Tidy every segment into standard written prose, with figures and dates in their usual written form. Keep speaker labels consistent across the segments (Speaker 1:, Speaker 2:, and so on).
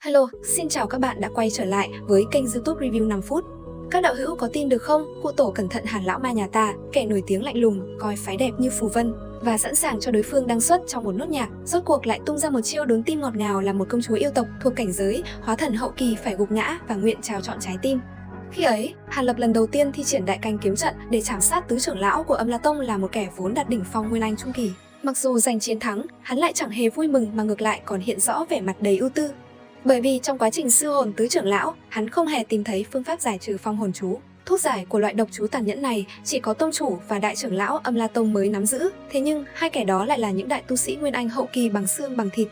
Speaker 1: Hello, xin chào các bạn đã quay trở lại với kênh YouTube Review 5 phút. Các đạo hữu có tin được không? Cụ tổ cẩn thận Hàn lão ma nhà ta, kẻ nổi tiếng lạnh lùng, coi phái đẹp như phù vân và sẵn sàng cho đối phương đăng xuất trong một nốt nhạc, rốt cuộc lại tung ra một chiêu đốn tim ngọt ngào là một công chúa yêu tộc thuộc cảnh giới hóa thần hậu kỳ phải gục ngã và nguyện trao trọn trái tim. Khi ấy, Hàn Lập lần đầu tiên thi triển đại canh kiếm trận để trảm sát tứ trưởng lão của Âm La Tông là một kẻ vốn đạt đỉnh phong nguyên anh trung kỳ. Mặc dù giành chiến thắng, hắn lại chẳng hề vui mừng mà ngược lại còn hiện rõ vẻ mặt đầy ưu tư. Bởi vì trong quá trình siêu hồn tứ trưởng lão, hắn không hề tìm thấy phương pháp giải trừ phong hồn chú. Thuốc giải của loại độc chú tàn nhẫn này chỉ có tông chủ và đại trưởng lão Âm La Tông mới nắm giữ. Thế nhưng hai kẻ đó lại là những đại tu sĩ nguyên anh hậu kỳ bằng xương bằng thịt.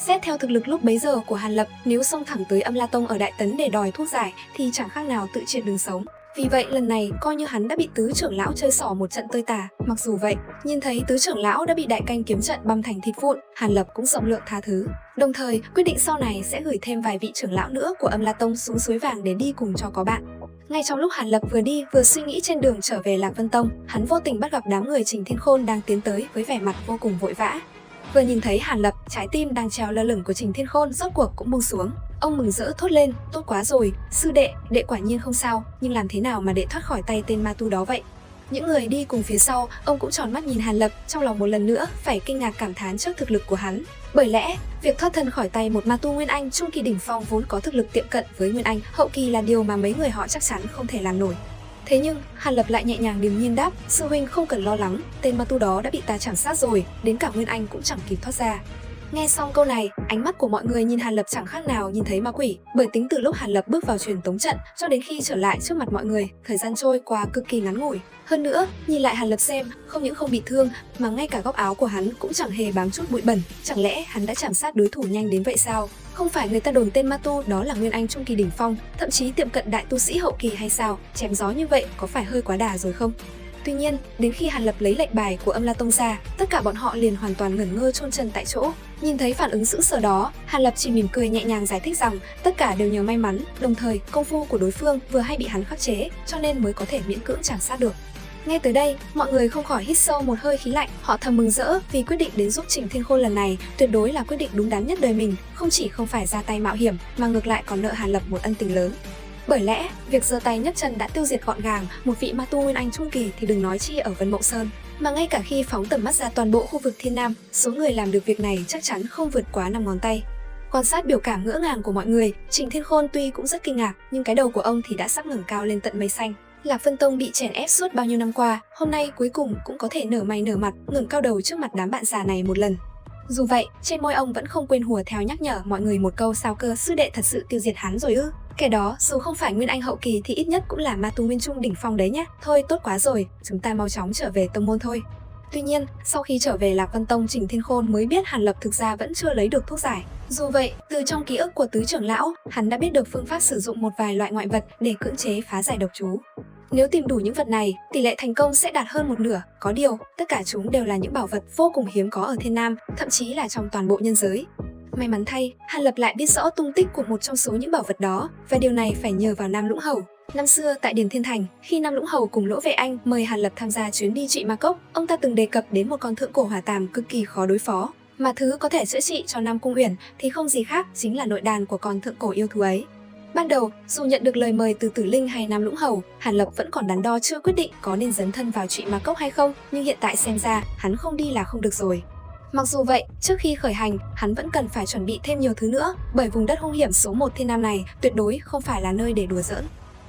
Speaker 1: Xét theo thực lực lúc bấy giờ của Hàn Lập, nếu xông thẳng tới Âm La Tông ở Đại Tấn để đòi thuốc giải thì chẳng khác nào tự triệt đường sống. Vì vậy lần này coi như hắn đã bị tứ trưởng lão chơi xỏ một trận tơi tả. Mặc dù vậy, nhìn thấy tứ trưởng lão đã bị đại canh kiếm trận băm thành thịt vụn, Hàn Lập cũng rộng lượng tha thứ. Đồng thời quyết định sau này sẽ gửi thêm vài vị trưởng lão nữa của Âm La Tông xuống suối vàng để đi cùng cho có bạn. Ngay trong lúc Hàn Lập vừa đi vừa suy nghĩ trên đường trở về Lạc Vân Tông, hắn vô tình bắt gặp đám người Trình Thiên Khôn đang tiến tới với vẻ mặt vô cùng vội vã. Vừa nhìn thấy Hàn Lập, trái tim đang treo lơ lửng của Trình Thiên Khôn rốt cuộc cũng buông xuống. Ông mừng rỡ thốt lên, tốt quá rồi, sư đệ, đệ quả nhiên không sao, nhưng làm thế nào mà đệ thoát khỏi tay tên ma tu đó vậy? Những người đi cùng phía sau, ông cũng tròn mắt nhìn Hàn Lập, trong lòng một lần nữa phải kinh ngạc cảm thán trước thực lực của hắn. Bởi lẽ, việc thoát thân khỏi tay một ma tu nguyên anh trung kỳ đỉnh phong vốn có thực lực tiệm cận với nguyên anh hậu kỳ là điều mà mấy người họ chắc chắn không thể làm nổi. Thế nhưng, Hàn Lập lại nhẹ nhàng điềm nhiên đáp, sư huynh không cần lo lắng, tên ma tu đó đã bị ta chảm sát rồi, đến cả nguyên anh cũng chẳng kịp thoát ra. Nghe xong câu này, ánh mắt của mọi người nhìn Hàn Lập chẳng khác nào nhìn thấy ma quỷ, bởi tính từ lúc Hàn Lập bước vào truyền tống trận cho đến khi trở lại trước mặt mọi người, thời gian trôi qua cực kỳ ngắn ngủi. Hơn nữa, nhìn lại Hàn Lập xem, không những không bị thương mà ngay cả góc áo của hắn cũng chẳng hề bám chút bụi bẩn, chẳng lẽ hắn đã chảm sát đối thủ nhanh đến vậy sao? Không phải người ta đồn tên ma tu đó là nguyên anh trung kỳ đỉnh phong, thậm chí tiệm cận đại tu sĩ hậu kỳ hay sao? Chém gió như vậy có phải hơi quá đà rồi không? Tuy nhiên, đến khi Hàn Lập lấy lệnh bài của Âm La Tông ra, tất cả bọn họ liền hoàn toàn ngẩn ngơ chôn chân tại chỗ. Nhìn thấy phản ứng sững sờ đó, Hàn Lập chỉ mỉm cười nhẹ nhàng giải thích rằng tất cả đều nhờ may mắn, đồng thời công phu của đối phương vừa hay bị hắn khắc chế, cho nên mới có thể miễn cưỡng chảm sát được. Nghe tới đây, mọi người không khỏi hít sâu một hơi khí lạnh, họ thầm mừng rỡ vì quyết định đến giúp Trình Thiên Khôn lần này tuyệt đối là quyết định đúng đắn nhất đời mình, không chỉ không phải ra tay mạo hiểm mà ngược lại còn nợ Hàn Lập một ân tình lớn. Bởi lẽ, việc giơ tay nhấc chân đã tiêu diệt gọn gàng một vị ma tu nguyên anh trung kỳ thì đừng nói chi ở Vân Mộng Sơn, mà ngay cả khi phóng tầm mắt ra toàn bộ khu vực Thiên Nam, số người làm được việc này chắc chắn không vượt quá 5 ngón tay. Quan sát biểu cảm ngỡ ngàng của mọi người, Trình Thiên Khôn tuy cũng rất kinh ngạc, nhưng cái đầu của ông thì đã sắp ngẩng cao lên tận mây xanh. Lạc Vân Tông bị chèn ép suốt bao nhiêu năm qua, hôm nay cuối cùng cũng có thể nở mày nở mặt, ngẩng cao đầu trước mặt đám bạn già này một lần. Dù vậy, trên môi ông vẫn không quên hùa theo nhắc nhở mọi người một câu, sao cơ sư đệ thật sự tiêu diệt hắn rồi ư? Kẻ đó dù không phải nguyên anh hậu kỳ thì ít nhất cũng là ma tu nguyên trung đỉnh phong đấy nhé. Thôi tốt quá rồi, chúng ta mau chóng trở về tông môn thôi. Tuy nhiên, sau khi trở về Lạc Vân Tông, Trình Thiên Khôn mới biết Hàn Lập thực ra vẫn chưa lấy được thuốc giải. Dù vậy, từ trong ký ức của tứ trưởng lão, hắn đã biết được phương pháp sử dụng một vài loại ngoại vật để cưỡng chế phá giải độc chú. Nếu tìm đủ những vật này, tỷ lệ thành công sẽ đạt hơn một nửa. Có điều, tất cả chúng đều là những bảo vật vô cùng hiếm có ở Thiên Nam, thậm chí là trong toàn bộ nhân giới. May mắn thay, Hàn Lập lại biết rõ tung tích của một trong số những bảo vật đó, và điều này phải nhờ vào Nam Lũng Hầu. Năm xưa tại Điền Thiên Thành, khi Nam Lũng Hầu cùng Lỗ Vệ Anh mời Hàn Lập tham gia chuyến đi Trụy Ma Cốc, ông ta từng đề cập đến một con thượng cổ hỏa tàm cực kỳ khó đối phó, mà thứ có thể chữa trị cho Nam Cung Uyển thì không gì khác chính là nội đàn của con thượng cổ yêu thú ấy. Ban đầu, dù nhận được lời mời từ Tử Linh hay Nam Lũng Hầu, Hàn Lập vẫn còn đắn đo chưa quyết định có nên dấn thân vào Trụy Ma Cốc hay không, nhưng hiện tại xem ra hắn không đi là không được rồi. Mặc dù vậy, trước khi khởi hành, hắn vẫn cần phải chuẩn bị thêm nhiều thứ nữa, bởi vùng đất hung hiểm số 1 Thiên Nam này tuyệt đối không phải là nơi để đùa giỡn.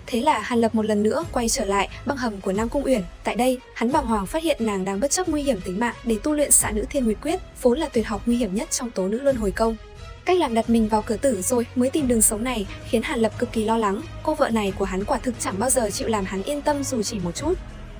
Speaker 1: Thế là Hàn Lập một lần nữa quay trở lại băng hầm của Nam Cung Uyển. Tại đây, hắn bàng hoàng phát hiện nàng đang bất chấp nguy hiểm tính mạng để tu luyện Xạ Nữ Thiên Nguyệt Quyết, vốn là tuyệt học nguy hiểm nhất trong Tố Nữ Luân Hồi Công. Cách làm đặt mình vào cửa tử rồi mới tìm đường sống này khiến Hàn Lập cực kỳ lo lắng. Cô vợ này của hắn quả thực chẳng bao giờ chịu làm hắn yên tâm dù chỉ một chút.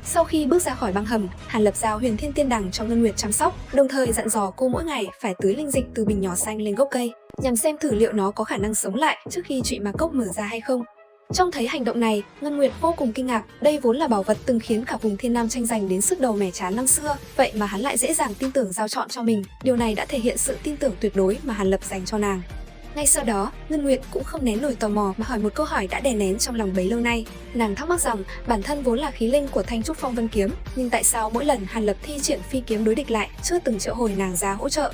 Speaker 1: Sau khi bước ra khỏi băng hầm, Hàn Lập giao Huyền Thiên Tiên Đằng cho Ngân Nguyệt chăm sóc, đồng thời dặn dò cô mỗi ngày phải tưới linh dịch từ bình nhỏ xanh lên gốc cây, nhằm xem thử liệu nó có khả năng sống lại trước khi Trụy Ma Cốc mở ra hay không. Trông thấy hành động này, Ngân Nguyệt vô cùng kinh ngạc, đây vốn là bảo vật từng khiến cả vùng Thiên Nam tranh giành đến sức đầu mẻ trán năm xưa, vậy mà hắn lại dễ dàng tin tưởng giao chọn cho mình, điều này đã thể hiện sự tin tưởng tuyệt đối mà Hàn Lập dành cho nàng. Ngay sau đó, Ngân Nguyệt cũng không nén nổi tò mò mà hỏi một câu hỏi đã đè nén trong lòng bấy lâu nay. Nàng thắc mắc rằng bản thân vốn là khí linh của Thanh Trúc Phong Vân Kiếm, nhưng tại sao mỗi lần Hàn Lập thi triển phi kiếm đối địch lại chưa từng triệu hồi nàng ra hỗ trợ?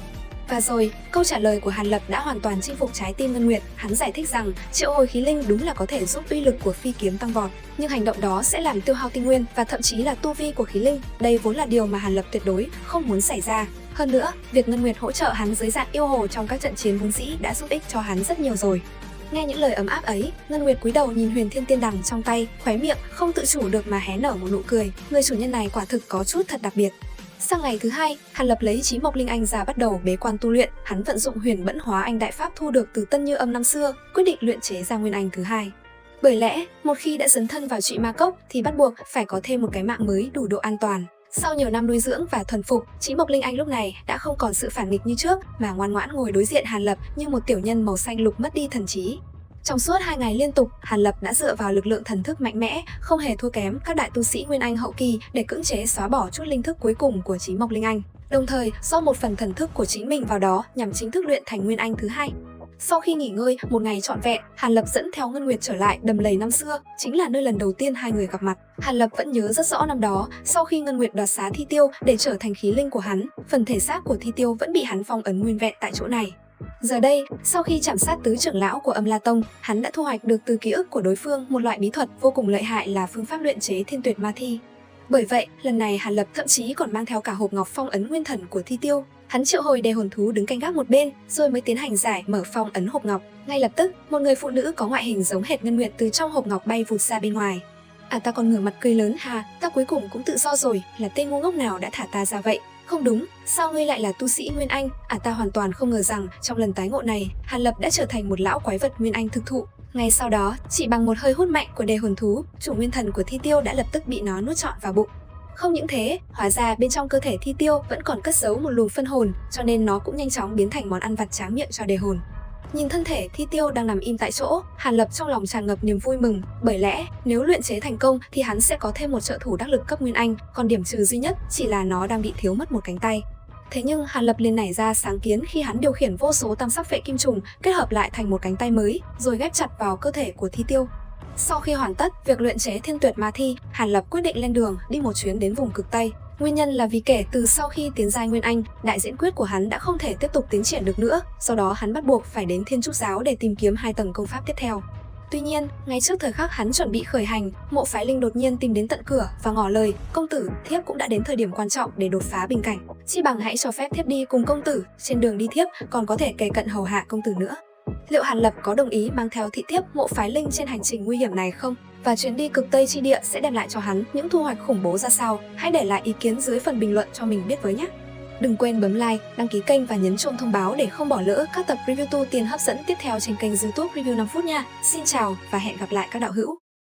Speaker 1: Và rồi, câu trả lời của Hàn Lập đã hoàn toàn chinh phục trái tim Ngân Nguyệt. Hắn giải thích rằng triệu hồi khí linh đúng là có thể giúp uy lực của phi kiếm tăng vọt, nhưng hành động đó sẽ làm tiêu hao tinh nguyên và thậm chí là tu vi của khí linh. Đây vốn là điều mà Hàn Lập tuyệt đối không muốn xảy ra. Hơn nữa, việc Ngân Nguyệt hỗ trợ hắn dưới dạng yêu hồ trong các trận chiến vốn dĩ đã giúp ích cho hắn rất nhiều rồi. Nghe những lời ấm áp ấy, Ngân Nguyệt cúi đầu nhìn Huyền Thiên Tiên Đằng trong tay, khóe miệng không tự chủ được mà hé nở một nụ cười. Người chủ nhân này quả thực có chút thật đặc biệt. Sang ngày thứ hai, Hàn Lập lấy Chí Mộc Linh Anh ra bắt đầu bế quan tu luyện. Hắn vận dụng Huyền Bẫn Hóa Anh đại pháp thu được từ Tân Như Âm năm xưa, quyết định luyện chế ra Nguyên Anh thứ hai. Bởi lẽ, một khi đã dấn thân vào Trụy Ma Cốc thì bắt buộc phải có thêm một cái mạng mới đủ độ an toàn. Sau nhiều năm nuôi dưỡng và thuần phục, Chí Mộc Linh Anh lúc này đã không còn sự phản nghịch như trước, mà ngoan ngoãn ngồi đối diện Hàn Lập như một tiểu nhân màu xanh lục mất đi thần trí. Trong suốt 2 ngày liên tục, Hàn Lập đã dựa vào lực lượng thần thức mạnh mẽ, không hề thua kém các đại tu sĩ Nguyên Anh hậu kỳ để cưỡng chế xóa bỏ chút linh thức cuối cùng của Chí Mộc Linh Anh. Đồng thời, do một phần thần thức của chính mình vào đó nhằm chính thức luyện thành Nguyên Anh thứ hai. Sau khi nghỉ ngơi một ngày trọn vẹn, Hàn Lập dẫn theo Ngân Nguyệt trở lại Đầm Lầy năm xưa, chính là nơi lần đầu tiên hai người gặp mặt. Hàn Lập vẫn nhớ rất rõ năm đó, sau khi Ngân Nguyệt đoạt xá Thi Tiêu để trở thành khí linh của hắn, phần thể xác của Thi Tiêu vẫn bị hắn phong ấn nguyên vẹn tại chỗ này. Giờ đây, sau khi chạm sát tứ trưởng lão của Âm La Tông, hắn đã thu hoạch được từ ký ức của đối phương một loại bí thuật vô cùng lợi hại là phương pháp luyện chế Thiên Tuyệt Ma Thi. Bởi vậy, lần này Hàn Lập thậm chí còn mang theo cả hộp ngọc phong ấn nguyên thần của Thi Tiêu. Hắn triệu hồi đề hồn thú đứng canh gác một bên, rồi mới tiến hành giải mở phong ấn hộp ngọc. Ngay lập tức, một người phụ nữ có ngoại hình giống hệt Ngân Nguyệt từ trong hộp ngọc bay vụt ra bên ngoài. Ta còn ngửa mặt cười lớn, hà, ta cuối cùng cũng tự do rồi, là tên ngu ngốc nào đã thả ta ra vậy? Không đúng, sao ngươi lại là tu sĩ Nguyên Anh? Ta hoàn toàn không ngờ rằng trong lần tái ngộ này, Hàn Lập đã trở thành một lão quái vật Nguyên Anh thực thụ. Ngay sau đó, chỉ bằng một hơi hút mạnh của đề hồn thú, chủ nguyên thần của Thi Tiêu đã lập tức bị nó nuốt trọn vào bụng. Không những thế, hóa ra bên trong cơ thể Thi Tiêu vẫn còn cất giấu một luồng phân hồn, cho nên nó cũng nhanh chóng biến thành món ăn vặt tráng miệng cho đề hồn. Nhìn thân thể Thi Tiêu đang nằm im tại chỗ, Hàn Lập trong lòng tràn ngập niềm vui mừng, bởi lẽ nếu luyện chế thành công thì hắn sẽ có thêm một trợ thủ đắc lực cấp Nguyên Anh, còn điểm trừ duy nhất chỉ là nó đang bị thiếu mất một cánh tay. Thế nhưng Hàn Lập liền nảy ra sáng kiến khi hắn điều khiển vô số tam sắc phệ kim trùng kết hợp lại thành một cánh tay mới, rồi ghép chặt vào cơ thể của Thi Tiêu. Sau khi hoàn tất việc luyện chế Thiên Tuyệt Ma Thi, Hàn Lập quyết định lên đường đi một chuyến đến vùng cực Tây. Nguyên nhân là vì kể từ sau khi tiến giai Nguyên Anh, đại diễn quyết của hắn đã không thể tiếp tục tiến triển được nữa, sau đó hắn bắt buộc phải đến Thiên Trúc Giáo để tìm kiếm 2 tầng công pháp tiếp theo. Tuy nhiên, ngay trước thời khắc hắn chuẩn bị khởi hành, Mộ Phái Linh đột nhiên tìm đến tận cửa và ngỏ lời, công tử, thiếp cũng đã đến thời điểm quan trọng để đột phá bình cảnh. Chi bằng hãy cho phép thiếp đi cùng công tử, trên đường đi thiếp còn có thể kề cận hầu hạ công tử nữa. Liệu Hàn Lập có đồng ý mang theo thị thiếp Mộ Phái Linh trên hành trình nguy hiểm này không? Và chuyến đi cực Tây chi địa sẽ đem lại cho hắn những thu hoạch khủng bố ra sao? Hãy để lại ý kiến dưới phần bình luận cho mình biết với nhé! Đừng quên bấm like, đăng ký kênh và nhấn chuông thông báo để không bỏ lỡ các tập review tu tiên hấp dẫn tiếp theo trên kênh YouTube Review 5 phút nha. Xin chào và hẹn gặp lại các đạo hữu!